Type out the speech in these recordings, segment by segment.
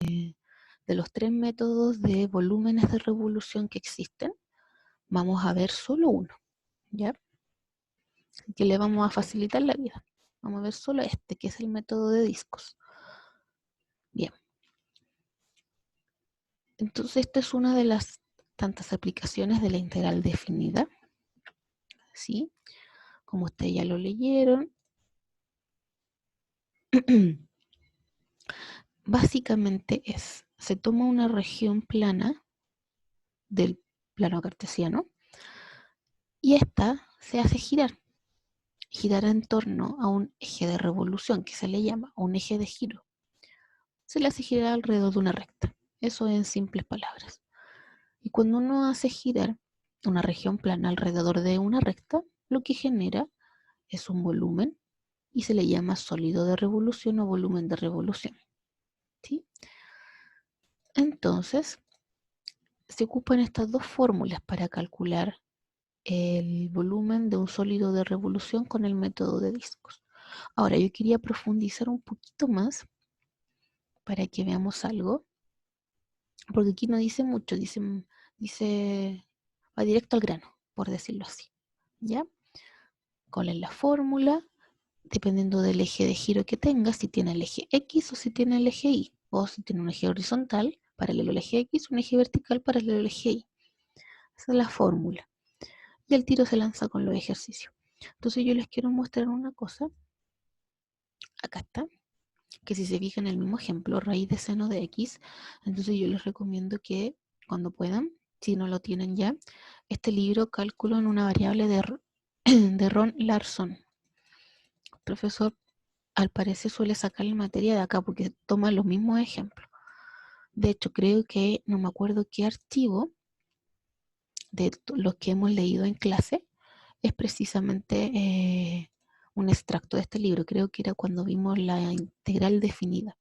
de los 3 métodos de volúmenes de revolución que existen, vamos a ver solo uno, ¿ya? Que le vamos a facilitar la vida. Vamos a ver solo este, que es el método de discos. Bien. Entonces, esta es una de las tantas aplicaciones de la integral definida, ¿sí? Como ustedes ya lo leyeron. Básicamente se toma una región plana del plano cartesiano y esta se hace girar en torno a un eje de revolución, que se le llama, un eje de giro. Se le hace girar alrededor de una recta. Eso en simples palabras. Y cuando uno hace girar una región plana alrededor de una recta, lo que genera es un volumen y se le llama sólido de revolución o volumen de revolución, ¿sí? Entonces, se ocupan estas dos fórmulas para calcular el volumen de un sólido de revolución con el método de discos. Ahora, yo quería profundizar un poquito más para que veamos algo, porque aquí no dice mucho, va directo al grano, por decirlo así, ¿ya? ¿Cuál es la fórmula? Dependiendo del eje de giro que tenga, si tiene el eje X o si tiene el eje Y, o si tiene un eje horizontal paralelo al eje X, un eje vertical paralelo al eje Y. Esa es la fórmula. Y el tiro se lanza con los ejercicios. Entonces yo les quiero mostrar una cosa, acá está, que si se fijan en el mismo ejemplo, raíz de seno de X, entonces yo les recomiendo que cuando puedan, si no lo tienen ya, este libro Cálculo en una variable de Ron Larson. El profesor al parecer suele sacar la materia de acá porque toma los mismos ejemplos. De hecho, creo que no me acuerdo qué archivo de los que hemos leído en clase es precisamente un extracto de este libro. Creo que era cuando vimos la integral definida.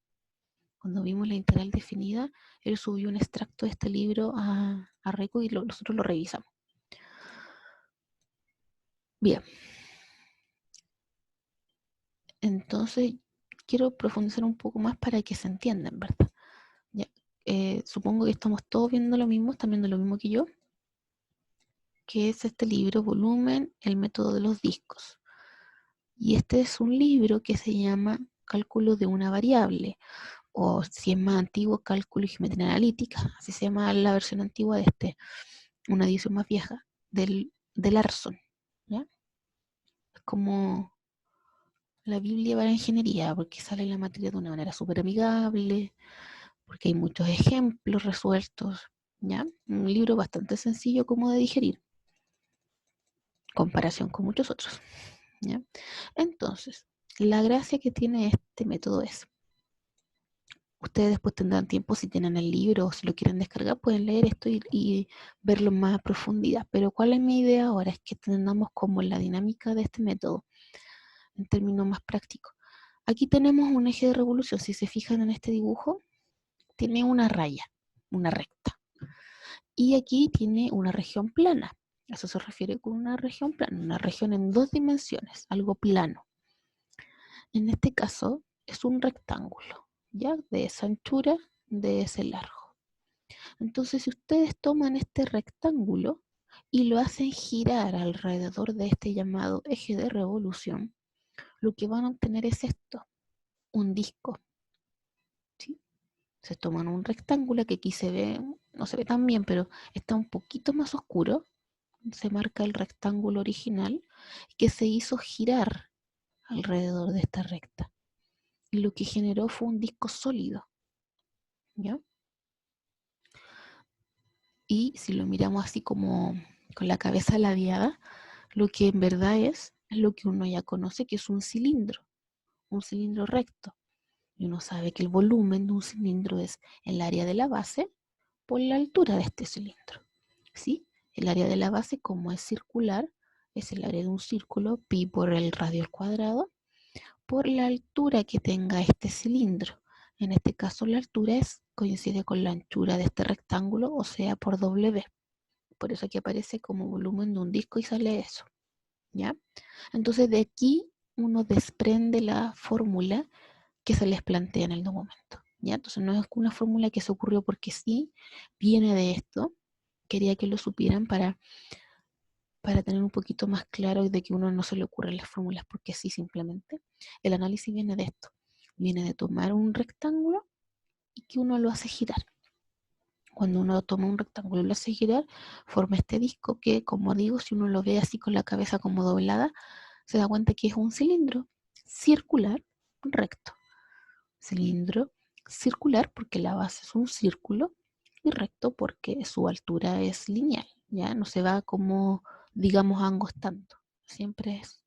Cuando vimos la integral definida, él subió un extracto de este libro a Reco y nosotros lo revisamos. Bien. Entonces, quiero profundizar un poco más para que se entiendan, ¿verdad? Ya, supongo que estamos todos viendo lo mismo, están viendo lo mismo que yo, que es este libro, Volumen, el método de los discos. Y este es un libro que se llama Cálculo de una variable, o si es más antiguo, Cálculo y geometría analítica, así se llama la versión antigua de este, una edición más vieja, del Larson, ¿ya? Es como la Biblia para la ingeniería, porque sale la materia de una manera súper amigable, porque hay muchos ejemplos resueltos, ¿ya? Un libro bastante sencillo como de digerir, comparación con muchos otros, ¿ya? Entonces, la gracia que tiene este método es, ustedes después tendrán tiempo, si tienen el libro o si lo quieren descargar, pueden leer esto y verlo más a profundidad. Pero ¿cuál es mi idea ahora? Es que entendamos como la dinámica de este método en términos más prácticos. Aquí tenemos un eje de revolución. Si se fijan en este dibujo, tiene una raya, una recta. Y aquí tiene una región plana. Eso se refiere con una región plana, una región en 2 dimensiones, algo plano. En este caso es un rectángulo, ¿ya? De esa anchura, de ese largo. Entonces, si ustedes toman este rectángulo y lo hacen girar alrededor de este llamado eje de revolución, lo que van a obtener es esto, un disco, ¿sí? Se toman un rectángulo que aquí se ve, no se ve tan bien, pero está un poquito más oscuro. Se marca el rectángulo original que se hizo girar alrededor de esta recta. Y lo que generó fue un disco sólido, ¿ya? Y si lo miramos así como con la cabeza ladeada, lo que en verdad es lo que uno ya conoce, que es un cilindro recto. Y uno sabe que el volumen de un cilindro es el área de la base por la altura de este cilindro, ¿sí? El área de la base, como es circular, es el área de un círculo, pi por el radio al cuadrado, por la altura que tenga este cilindro. En este caso la altura coincide con la anchura de este rectángulo, o sea, por W. Por eso aquí aparece como volumen de un disco y sale eso, ¿ya? Entonces de aquí uno desprende la fórmula que se les plantea en el documento, ¿ya? Entonces no es una fórmula que se ocurrió porque sí, viene de esto. Quería que lo supieran para tener un poquito más claro de que uno no se le ocurren las fórmulas porque sí, simplemente. El análisis viene de esto. Viene de tomar un rectángulo y que uno lo hace girar. Cuando uno toma un rectángulo y lo hace girar, forma este disco que, como digo, si uno lo ve así con la cabeza como doblada, se da cuenta que es un cilindro circular recto. Cilindro circular porque la base es un círculo y recto porque su altura es lineal, ¿ya? No se va como, digamos, angostando. Siempre es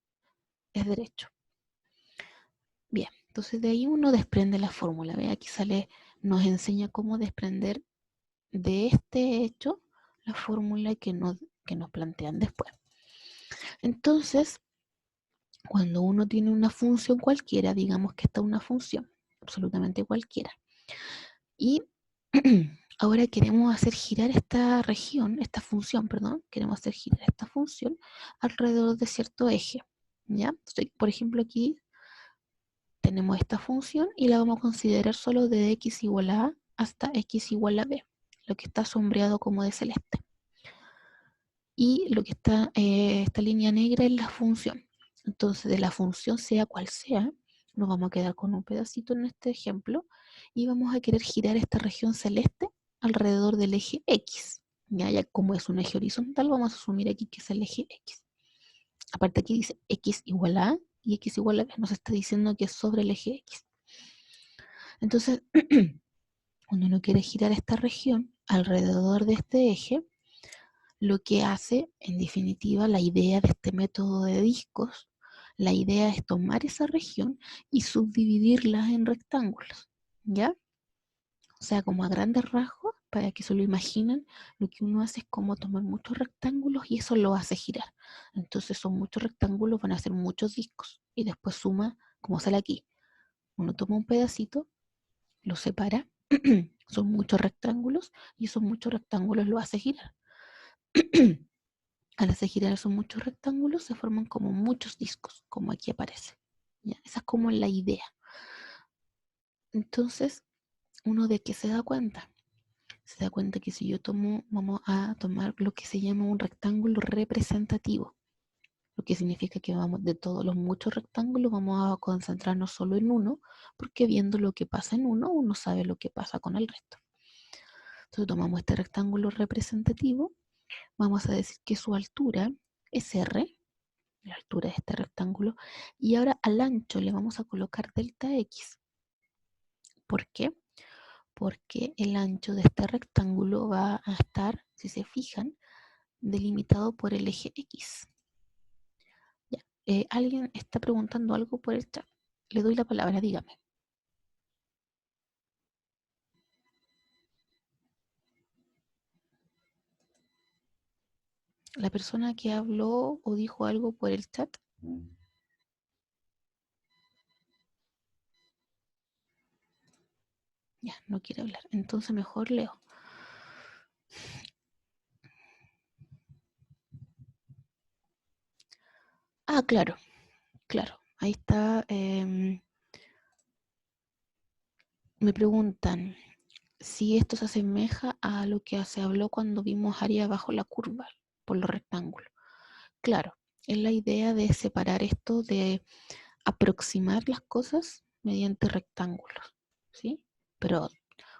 derecho. Bien, entonces de ahí uno desprende la fórmula. ¿Ve? Aquí sale, nos enseña cómo desprender de este hecho la fórmula que nos plantean después. Entonces, cuando uno tiene una función cualquiera, digamos que esta es una función, absolutamente cualquiera, y ahora queremos hacer girar esta región, esta función, perdón, queremos hacer girar esta función alrededor de cierto eje, ¿ya? Entonces, por ejemplo, aquí tenemos esta función y la vamos a considerar solo de x igual a hasta x igual a b, lo que está sombreado como de celeste. Y lo que está, esta línea negra es la función. Entonces, de la función sea cual sea, nos vamos a quedar con un pedacito en este ejemplo y vamos a querer girar esta región celeste alrededor del eje X. Ya como es un eje horizontal, vamos a asumir aquí que es el eje X. Aparte aquí dice X igual a y X igual a B, nos está diciendo que es sobre el eje X. Entonces, cuando uno quiere girar esta región alrededor de este eje, lo que hace, en definitiva, la idea de este método de discos, la idea es tomar esa región y subdividirla en rectángulos, ¿ya? O sea, como a grandes rasgos, para que se lo imaginen, lo que uno hace es como tomar muchos rectángulos y eso lo hace girar. Entonces son muchos rectángulos, van a ser muchos discos y después suma, como sale aquí. Uno toma un pedacito, lo separa, son muchos rectángulos y esos muchos rectángulos lo hace girar. Al hacer girar esos muchos rectángulos se forman como muchos discos, como aquí aparece. ¿Ya? Esa es como la idea. Entonces, ¿uno de qué se da cuenta? Se da cuenta que si yo tomo, vamos a tomar lo que se llama un rectángulo representativo, lo que significa que vamos de todos los muchos rectángulos vamos a concentrarnos solo en uno, porque viendo lo que pasa en uno, uno sabe lo que pasa con el resto. Entonces tomamos este rectángulo representativo, vamos a decir que su altura es R, la altura de este rectángulo, y ahora al ancho le vamos a colocar delta X. ¿Por qué? Porque el ancho de este rectángulo va a estar, si se fijan, delimitado por el eje X. Ya. Alguien está preguntando algo por el chat. Le doy la palabra, dígame. La persona que habló o dijo algo por el chat. Ya, no quiere hablar. Entonces mejor leo. Ah, claro, claro. Ahí está. Me preguntan si esto se asemeja a lo que se habló cuando vimos área bajo la curva por los rectángulos. Claro, es la idea de separar esto, de aproximar las cosas mediante rectángulos, ¿sí? Pero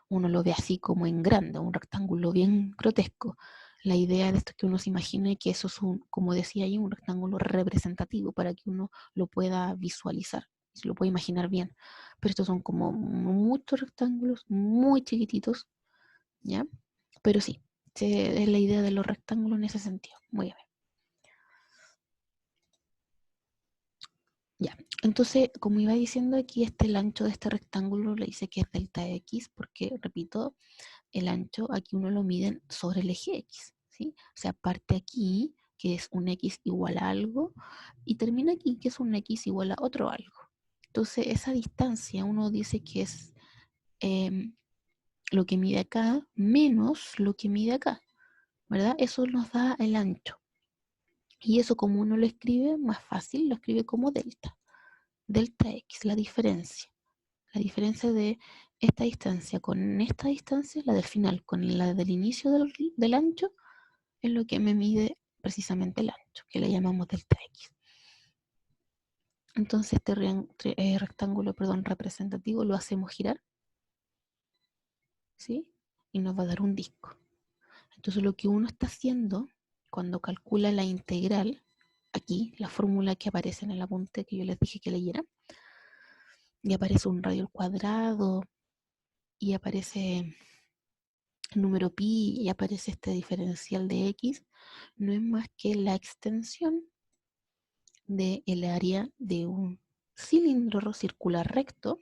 uno lo ve así como en grande, un rectángulo bien grotesco. La idea de esto es que uno se imagine que eso es un, como decía ahí, un rectángulo representativo para que uno lo pueda visualizar, se lo puede imaginar bien. Pero estos son como muchos rectángulos muy chiquititos, ¿ya? Pero sí, es la idea de los rectángulos en ese sentido. Muy bien. Ya, entonces, como iba diciendo aquí, el ancho de este rectángulo le dice que es delta X, porque, repito, el ancho aquí uno lo mide sobre el eje X, ¿sí? O sea, parte aquí, que es un X igual a algo, y termina aquí, que es un X igual a otro algo. Entonces, esa distancia uno dice que es lo que mide acá menos lo que mide acá, ¿verdad? Eso nos da el ancho. Y eso como uno lo escribe, más fácil, lo escribe como delta. Delta X, la diferencia. La diferencia de esta distancia con esta distancia, la del final con la del inicio del ancho, es lo que me mide precisamente el ancho, que le llamamos delta X. Entonces este rectángulo, perdón, representativo lo hacemos girar, ¿sí? Y nos va a dar un disco. Entonces lo que uno está haciendo cuando calcula la integral, aquí, la fórmula que aparece en el apunte que yo les dije que leyera, y aparece un radio al cuadrado, y aparece el número pi, y aparece este diferencial de x, no es más que la extensión del área de un cilindro circular recto,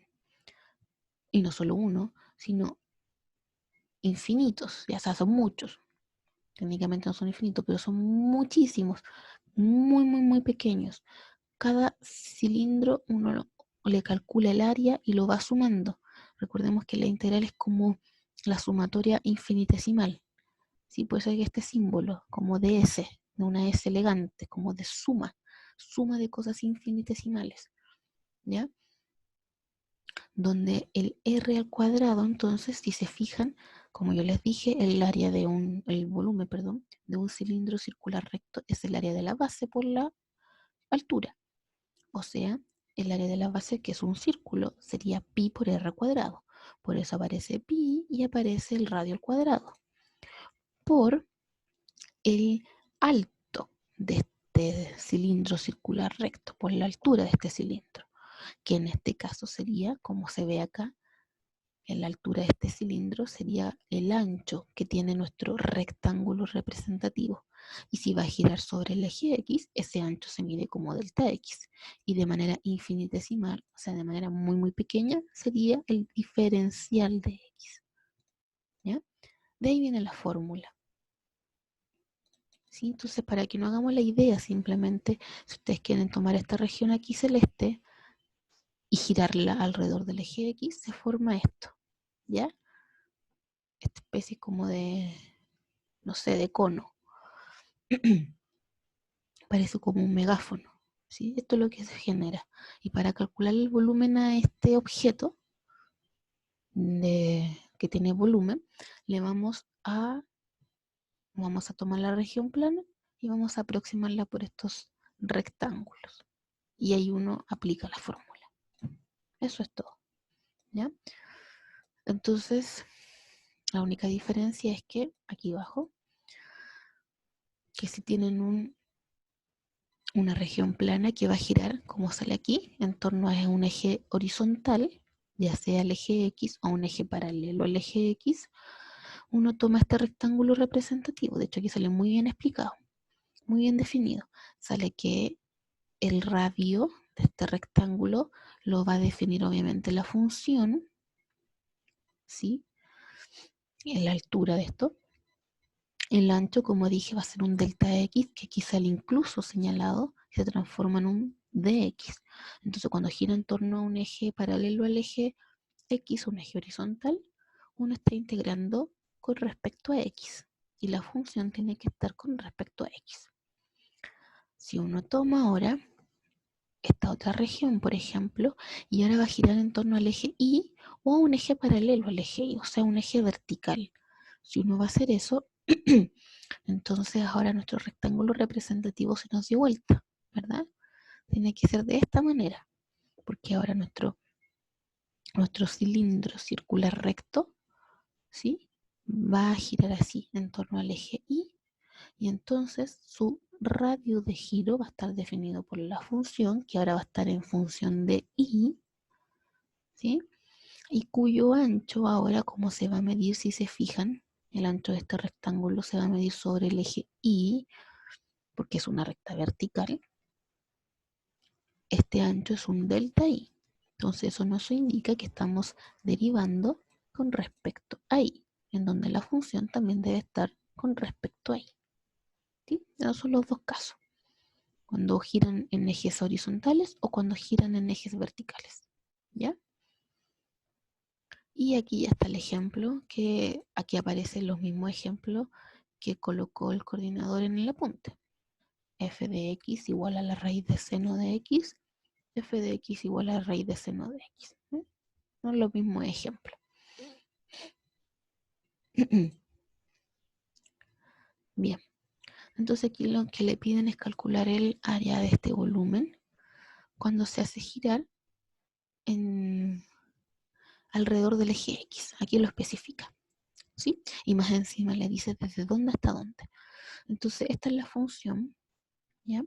y no solo uno, sino infinitos, ya sea, son muchos. Técnicamente no son infinitos, pero son muchísimos, muy, muy, muy pequeños. Cada cilindro uno le calcula el área y lo va sumando. Recordemos que la integral es como la sumatoria infinitesimal. ¿Sí? Por eso hay este símbolo, como de S, de una S elegante, como de suma, suma de cosas infinitesimales. ¿Ya? Donde el R al cuadrado, entonces, si se fijan, como yo les dije, el volumen, perdón, de un cilindro circular recto es el área de la base por la altura. O sea, el área de la base, que es un círculo, sería pi por r cuadrado. Por eso aparece pi y aparece el radio al cuadrado. Por el alto de este cilindro circular recto, por la altura de este cilindro, que en este caso sería, como se ve acá, en la altura de este cilindro sería el ancho que tiene nuestro rectángulo representativo. Y si va a girar sobre el eje X, ese ancho se mide como delta X. Y de manera infinitesimal, o sea, de manera muy, muy pequeña, sería el diferencial de X. ¿Ya? De ahí viene la fórmula. ¿Sí? Entonces, para que no hagamos la idea, simplemente, si ustedes quieren tomar esta región aquí celeste y girarla alrededor del eje X, se forma esto. ¿Ya? Esta especie como de, no sé, de cono. Parece como un megáfono, ¿sí? Esto es lo que se genera. Y para calcular el volumen a este objeto que tiene volumen, vamos a tomar la región plana y vamos a aproximarla por estos rectángulos. Y ahí uno aplica la fórmula. Eso es todo, ¿ya? Entonces, la única diferencia es que aquí abajo, que si tienen una región plana que va a girar, como sale aquí, en torno a un eje horizontal, ya sea el eje X o un eje paralelo al eje X, uno toma este rectángulo representativo. De hecho, aquí sale muy bien explicado, muy bien definido. Sale que el radio de este rectángulo lo va a definir obviamente la función, ¿sí? En la altura de esto. El ancho, como dije, va a ser un delta X, que aquí sale incluso señalado, se transforma en un dx. Entonces, cuando gira en torno a un eje paralelo al eje X, un eje horizontal, uno está integrando con respecto a X. Y la función tiene que estar con respecto a X. Si uno toma ahora esta otra región, por ejemplo, y ahora va a girar en torno al eje Y o a un eje paralelo al eje Y, o sea, un eje vertical. Si uno va a hacer eso, entonces ahora nuestro rectángulo representativo se nos dio vuelta, ¿verdad? Tiene que ser de esta manera, porque ahora nuestro cilindro circular recto, ¿sí? Va a girar así en torno al eje Y, y entonces su radio de giro va a estar definido por la función, que ahora va a estar en función de Y, ¿sí? Y cuyo ancho ahora, ¿cómo se va a medir? Si se fijan, el ancho de este rectángulo se va a medir sobre el eje Y, porque es una recta vertical. Este ancho es un delta Y. Entonces eso nos indica que estamos derivando con respecto a Y, en donde la función también debe estar con respecto a Y. ¿Sí? Esos son los dos casos. Cuando giran en ejes horizontales o cuando giran en ejes verticales. ¿Ya? Y aquí ya está el ejemplo, que aquí aparecen los mismos ejemplos que colocó el coordinador en el apunte. F de x igual a la raíz de seno de x, f de x igual a la raíz de seno de x. ¿Eh? Son los mismos ejemplos. Bien, entonces aquí lo que le piden es calcular el área de este volumen cuando se hace girar alrededor del eje X. Aquí lo especifica, ¿sí? Y más encima le dice desde dónde hasta dónde. Entonces esta es la función, ¿ya?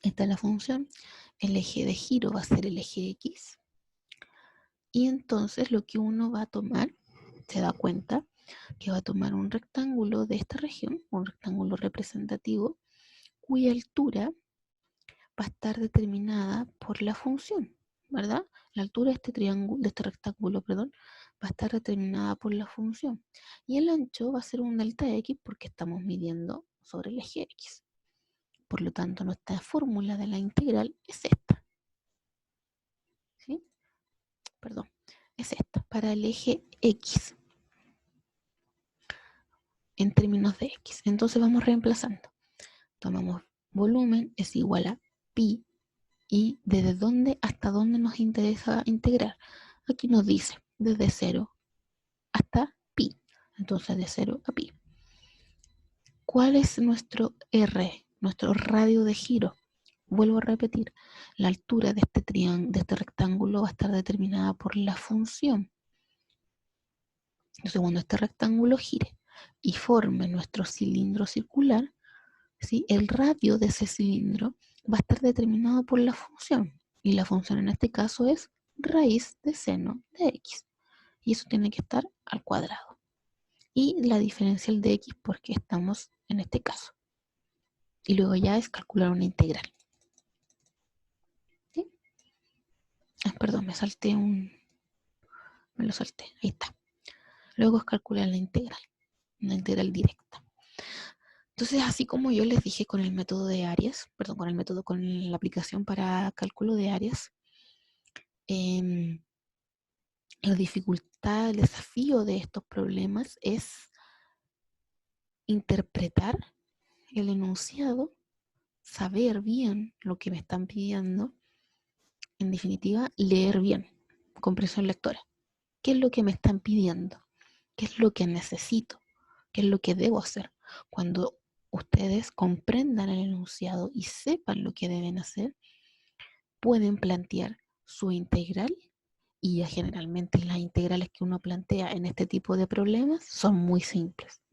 Esta es la función. El eje de giro va a ser el eje X. Y entonces lo que uno va a tomar, se da cuenta, que va a tomar un rectángulo de esta región, un rectángulo representativo, cuya altura va a estar determinada por la función, ¿verdad? La altura de este triángulo, de este rectángulo, perdón, va a estar determinada por la función. Y el ancho va a ser un delta X porque estamos midiendo sobre el eje X. Por lo tanto, nuestra fórmula de la integral es esta, ¿sí? Perdón, es esta, para el eje X, en términos de X. Entonces vamos reemplazando. Tomamos volumen es igual a pi, y desde dónde hasta dónde nos interesa integrar. Aquí nos dice desde 0 hasta pi. Entonces de 0 a pi. ¿Cuál es nuestro R? Nuestro radio de giro. Vuelvo a repetir, la altura de este triángulo, de este rectángulo va a estar determinada por la función. Entonces cuando este rectángulo gire y forme nuestro cilindro circular, ¿sí? El radio de ese cilindro va a estar determinado por la función. Y la función en este caso es raíz de seno de x. Y eso tiene que estar al cuadrado. Y la diferencial de x porque estamos en este caso. Y luego ya es calcular una integral. ¿Sí? Perdón, me lo salté. Ahí está. Luego es calcular la integral. Una integral directa. Entonces, así como yo les dije con el método de áreas, perdón, con la aplicación para cálculo de áreas, la dificultad, el desafío de estos problemas es interpretar el enunciado, saber bien lo que me están pidiendo, en definitiva, leer bien, comprensión lectora. ¿Qué es lo que me están pidiendo? ¿Qué es lo que necesito? ¿Qué es lo que debo hacer? Cuando ustedes comprendan el enunciado y sepan lo que deben hacer, pueden plantear su integral y ya generalmente las integrales que uno plantea en este tipo de problemas son muy simples,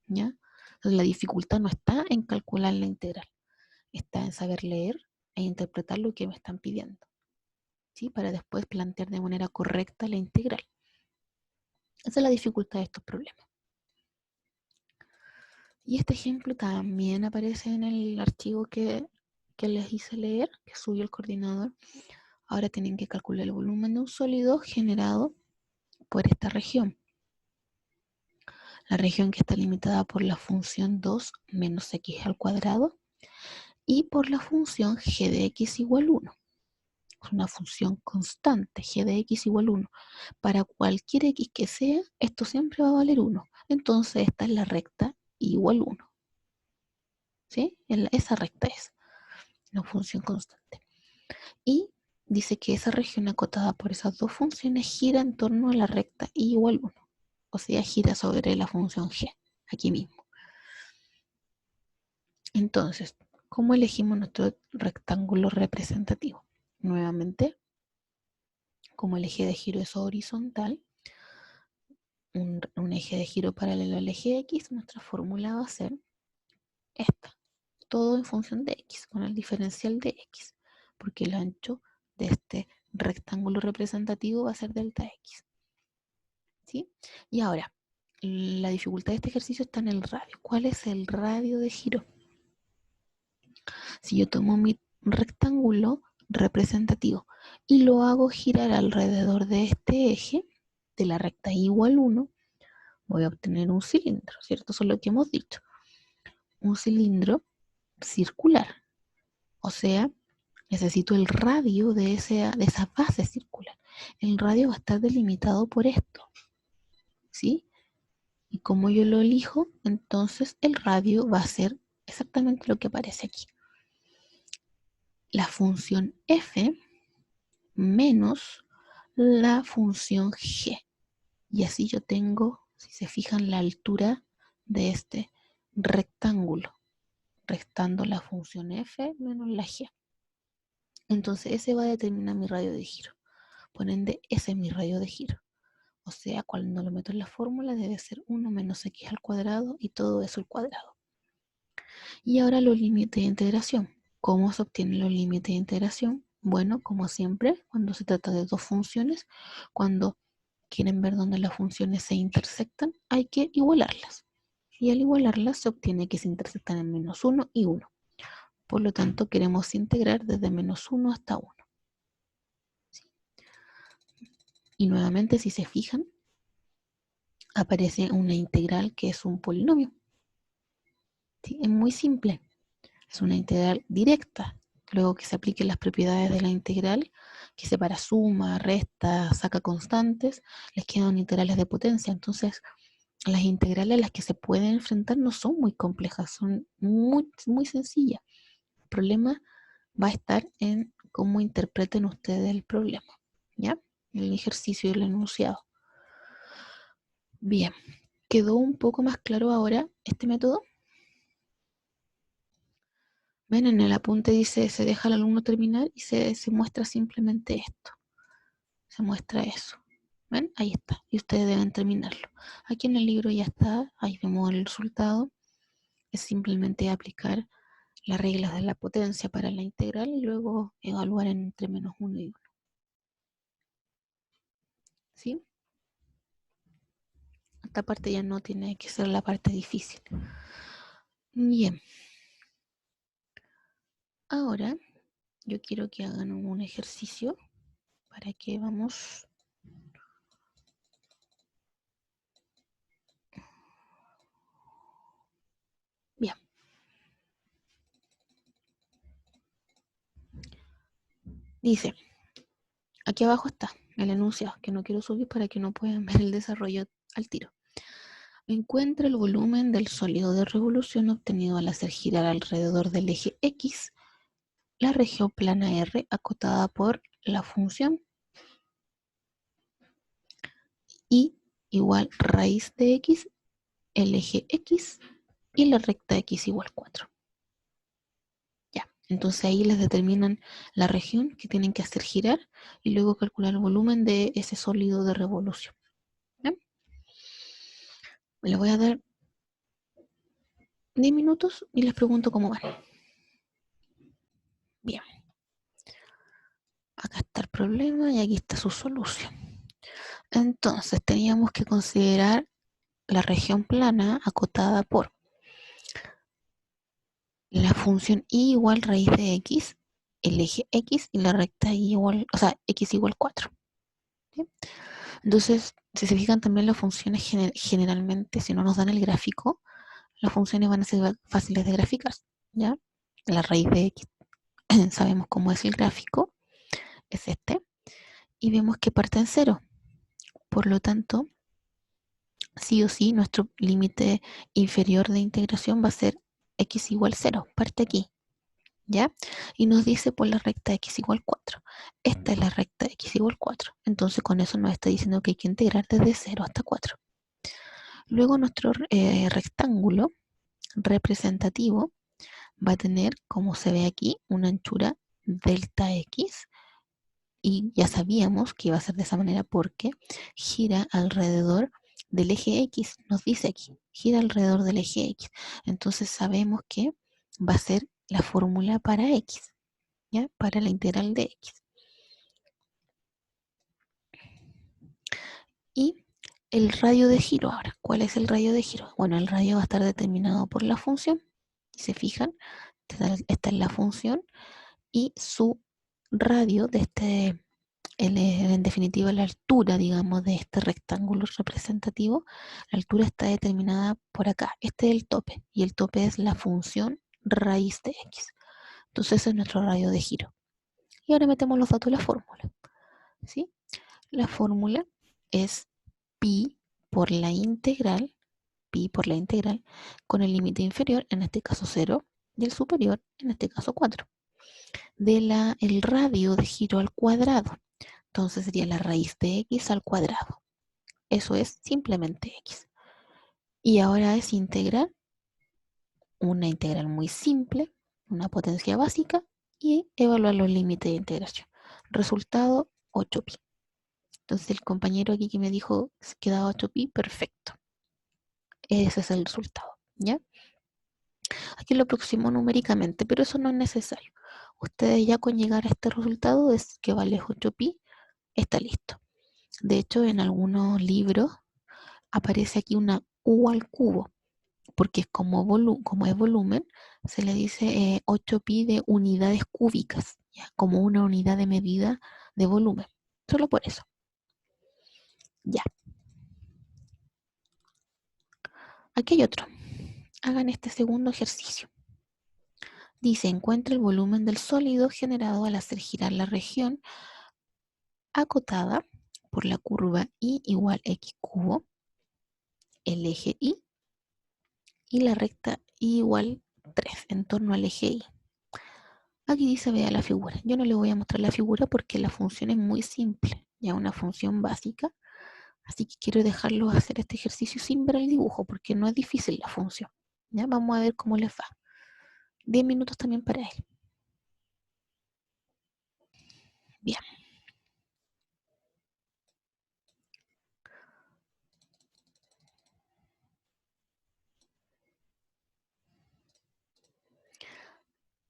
¿ya? Entonces la dificultad no está en calcular la integral, está en saber leer e interpretar lo que me están pidiendo, ¿sí? Para después plantear de manera correcta la integral. Esa es la dificultad de estos problemas. Y este ejemplo también aparece en el archivo que les hice leer, que subió el coordinador. Ahora tienen que calcular el volumen de un sólido generado por esta región. La región que está limitada por la función 2 menos x al cuadrado y por la función g de x igual 1. Es una función constante, g de x igual 1. Para cualquier x que sea, esto siempre va a valer 1. Entonces esta es la recta igual 1. ¿Sí? Esa recta es una función constante. Y dice que esa región acotada por esas dos funciones gira en torno a la recta y igual 1. O sea, gira sobre la función g, aquí mismo. Entonces, ¿cómo elegimos nuestro rectángulo representativo? Nuevamente, como el eje de giro es horizontal, un eje de giro paralelo al eje X, nuestra fórmula va a ser esta. Todo en función de X, con el diferencial de X, porque el ancho de este rectángulo representativo va a ser delta X. ¿Sí? Y ahora, la dificultad de este ejercicio está en el radio. ¿Cuál es el radio de giro? Si yo tomo mi rectángulo representativo y lo hago girar alrededor de este eje, de la recta igual 1, voy a obtener un cilindro, ¿cierto? Eso es lo que hemos dicho. Un cilindro circular. O sea, necesito el radio de esa base circular. El radio va a estar delimitado por esto, ¿sí? Y como yo lo elijo, entonces el radio va a ser exactamente lo que aparece aquí. La función f menos la función g. Y así yo tengo, si se fijan, la altura de este rectángulo, restando la función f menos la g. Entonces ese va a determinar mi radio de giro. Por ende, ese es mi radio de giro. O sea, cuando lo meto en la fórmula debe ser 1 menos x al cuadrado y todo eso al cuadrado. Y ahora los límites de integración. ¿Cómo se obtienen los límites de integración? Bueno, como siempre, cuando se trata de dos funciones, cuando quieren ver dónde las funciones se intersectan, hay que igualarlas. Y al igualarlas se obtiene que se intersectan en menos 1 y 1. Por lo tanto, queremos integrar desde menos 1 hasta 1. ¿Sí? Y nuevamente, si se fijan, aparece una integral que es un polinomio. ¿Sí? Es muy simple. Es una integral directa. Luego que se apliquen las propiedades de la integral, que separa suma, resta, saca constantes, les quedan integrales de potencia. Entonces, las integrales a las que se pueden enfrentar no son muy complejas, son muy sencillas. El problema va a estar en cómo interpreten ustedes el problema, ¿ya? El ejercicio y el enunciado. Bien, ¿quedó un poco más claro ahora este método? Ven, en el apunte dice, se deja al alumno terminar y se muestra simplemente esto. Se muestra eso. ¿Ven? Ahí está. Y ustedes deben terminarlo. Aquí en el libro ya está. Ahí vemos el resultado. Es simplemente aplicar las reglas de la potencia para la integral y luego evaluar entre menos 1 y 1. ¿Sí? Esta parte ya no tiene que ser la parte difícil. Bien. Ahora yo quiero que hagan un ejercicio para que vamos. Bien. Dice, aquí abajo está el enunciado, que no quiero subir para que no puedan ver el desarrollo al tiro. Encuentra el volumen del sólido de revolución obtenido al hacer girar alrededor del eje X la región plana R acotada por la función y igual raíz de X, el eje X y la recta X igual 4. Ya, entonces ahí les determinan la región que tienen que hacer girar y luego calcular el volumen de ese sólido de revolución. ¿Ya? Les voy a dar 10 minutos y les pregunto cómo van. Bien. Acá está el problema y aquí está su solución. Entonces teníamos que considerar la región plana acotada por la función y igual raíz de x, el eje x y la recta y igual, o sea, x igual 4. ¿Sí? Entonces, si se fijan también las funciones generalmente, si no nos dan el gráfico, las funciones van a ser fáciles de graficar, ¿ya? La raíz de x, sabemos cómo es el gráfico, es este, y vemos que parte en 0. Por lo tanto, sí o sí, nuestro límite inferior de integración va a ser x igual 0, parte aquí, ¿ya? Y nos dice por la recta x igual 4. Esta es la recta x igual 4. Entonces con eso nos está diciendo que hay que integrar desde 0 hasta 4. Luego nuestro rectángulo representativo va a tener, como se ve aquí, una anchura delta x. Y ya sabíamos que iba a ser de esa manera porque gira alrededor del eje X. Nos dice aquí, gira alrededor del eje X. Entonces sabemos que va a ser la fórmula para X. ¿Ya? Para la integral de X. Y el radio de giro ahora. ¿Cuál es el radio de giro? Bueno, el radio va a estar determinado por la función. Si se fijan, esta es la función y su radio de este, en definitiva la altura, digamos, de este rectángulo representativo, la altura está determinada por acá. Este es el tope y el tope es la función raíz de X. Entonces ese es nuestro radio de giro. Y ahora metemos los datos de la fórmula. ¿Sí? La fórmula es pi por la integral, con el límite inferior, en este caso 0, y el superior, en este caso 4, el radio de giro al cuadrado. Entonces sería la raíz de x al cuadrado. Eso es simplemente x. Y ahora es integrar una integral muy simple, una potencia básica, y evaluar los límites de integración. Resultado 8pi. Entonces el compañero aquí que me dijo que daba 8pi, perfecto. Ese es el resultado, ¿ya? Aquí lo aproximó numéricamente, pero eso no es necesario. Ustedes ya con llegar a este resultado es que vale 8pi, está listo. De hecho, en algunos libros aparece aquí una u al cubo, porque como es volumen, se le dice 8pi de unidades cúbicas, ¿ya? Como una unidad de medida de volumen. Solo por eso. Ya. Aquí hay otro. Hagan este segundo ejercicio. Dice, encuentra el volumen del sólido generado al hacer girar la región acotada por la curva y igual x cubo, el eje y la recta y igual 3 en torno al eje y. Aquí dice, vea la figura. Yo no le voy a mostrar la figura porque la función es muy simple, ya una función básica. Así que quiero dejarlos hacer este ejercicio sin ver el dibujo porque no es difícil la función. Ya vamos a ver cómo les va. 10 minutos también para él. Bien.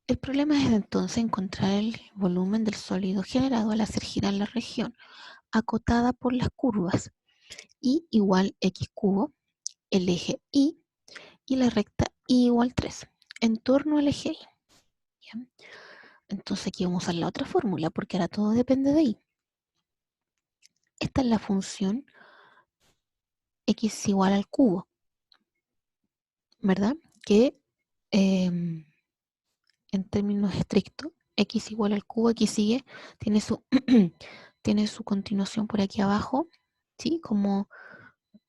El problema es entonces encontrar el volumen del sólido generado al hacer girar la región acotada por las curvas y igual x cubo, el eje y la recta y igual 3 en torno al eje y. ¿Bien? Entonces aquí vamos a usar la otra fórmula porque ahora todo depende de y. Esta es la función x igual al cubo, ¿verdad? Que en términos estrictos, x igual al cubo, aquí sigue, tiene su, tiene su continuación por aquí abajo, ¿sí? Como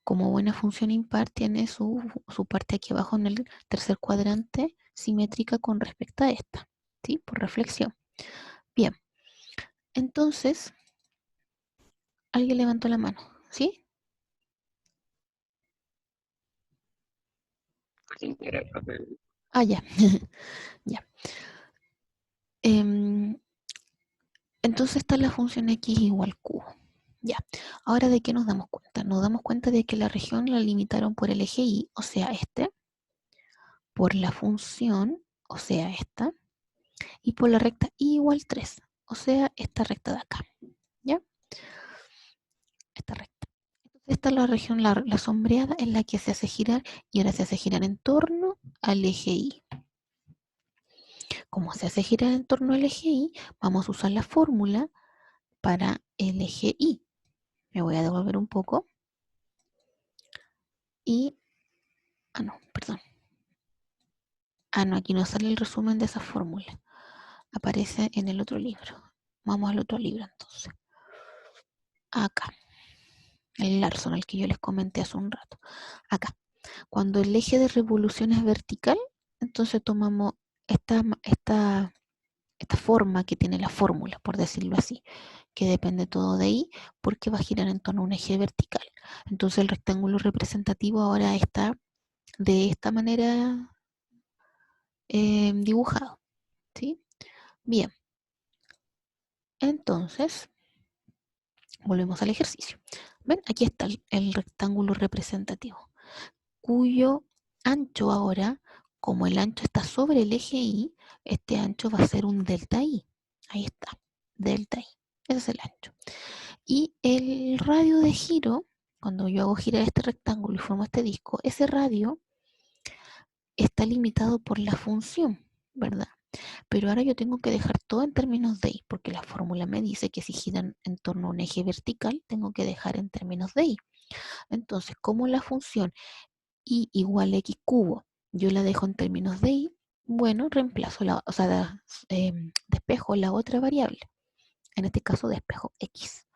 buena función impar, tiene su parte aquí abajo en el tercer cuadrante simétrica con respecto a esta, ¿sí? Por reflexión. Bien, entonces, alguien levantó la mano, ¿sí? Ah, ya, ya. Em, entonces está la función x igual cubo. Ya, ahora ¿de qué nos damos cuenta? Nos damos cuenta de que la región la limitaron por el eje y, o sea, este, por la función, o sea, esta, y por la recta y igual 3, o sea, esta recta de acá, ¿ya? Esta recta. Entonces esta es la región, la sombreada en la que se hace girar y ahora se hace girar en torno al eje y. Como se hace girar en torno al eje y, vamos a usar la fórmula para el eje y. Me voy a devolver un poco y... Ah, no, perdón. Ah, no, aquí no sale el resumen de esa fórmula. Aparece en el otro libro. Vamos al otro libro entonces. Acá. El Larson, el que yo les comenté hace un rato. Acá. Cuando el eje de revolución es vertical, entonces tomamos esta forma que tiene la fórmula, por decirlo así, que depende todo de I, porque va a girar en torno a un eje vertical. Entonces el rectángulo representativo ahora está de esta manera dibujado. ¿Sí? Bien, entonces volvemos al ejercicio. ¿Ven? Aquí está el rectángulo representativo, cuyo ancho ahora, como el ancho está sobre el eje Y, este ancho va a ser un delta Y. Ahí está, delta Y. Ese es el ancho. Y el radio de giro, cuando yo hago girar este rectángulo y formo este disco, ese radio está limitado por la función, ¿verdad? Pero ahora yo tengo que dejar todo en términos de y, porque la fórmula me dice que si giran en torno a un eje vertical, tengo que dejar en términos de y. Entonces, como la función y igual a x cubo, yo la dejo en términos de y, bueno, reemplazo o sea, despejo la otra variable. En este caso, despejo x.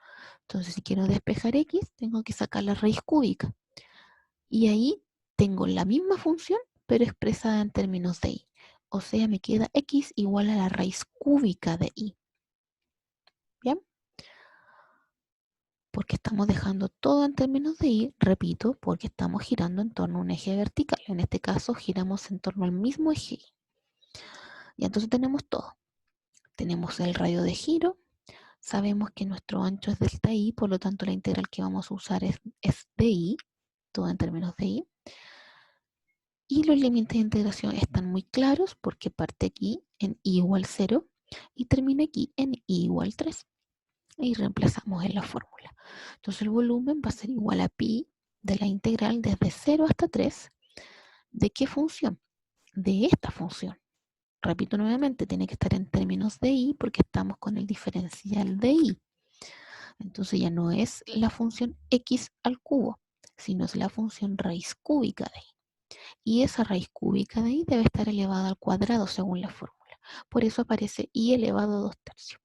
Entonces, si quiero despejar x, tengo que sacar la raíz cúbica. Y ahí tengo la misma función, pero expresada en términos de y. O sea, me queda x igual a la raíz cúbica de y. ¿Bien? porque estamos dejando todo en términos de y, repito, porque estamos girando en torno a un eje vertical. En este caso, giramos en torno al mismo eje y. Y entonces tenemos todo. Tenemos el radio de giro, sabemos que nuestro ancho es delta i, por lo tanto la integral que vamos a usar es de i, todo en términos de i. Y los límites de integración están muy claros porque parte aquí en i igual 0 y termina aquí en i igual 3. Y reemplazamos en la fórmula. Entonces el volumen va a ser igual a pi de la integral desde 0 hasta 3. ¿De qué función? De esta función. Repito nuevamente, tiene que estar en términos de i porque estamos con el diferencial de i. Entonces ya no es la función x al cubo, sino es la función raíz cúbica de i. Y esa raíz cúbica de i debe estar elevada al cuadrado según la fórmula. Por eso aparece i elevado a 2 tercios.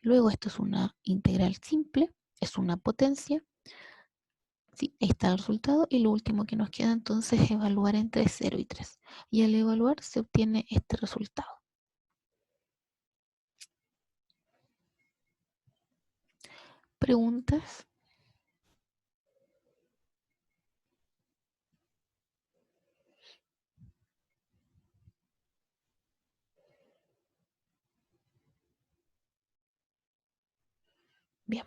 Luego esto es una integral simple, es una potencia. Sí, ahí está el resultado y lo último que nos queda entonces es evaluar entre 0 y 3. Y al evaluar se obtiene este resultado. ¿Preguntas? Bien.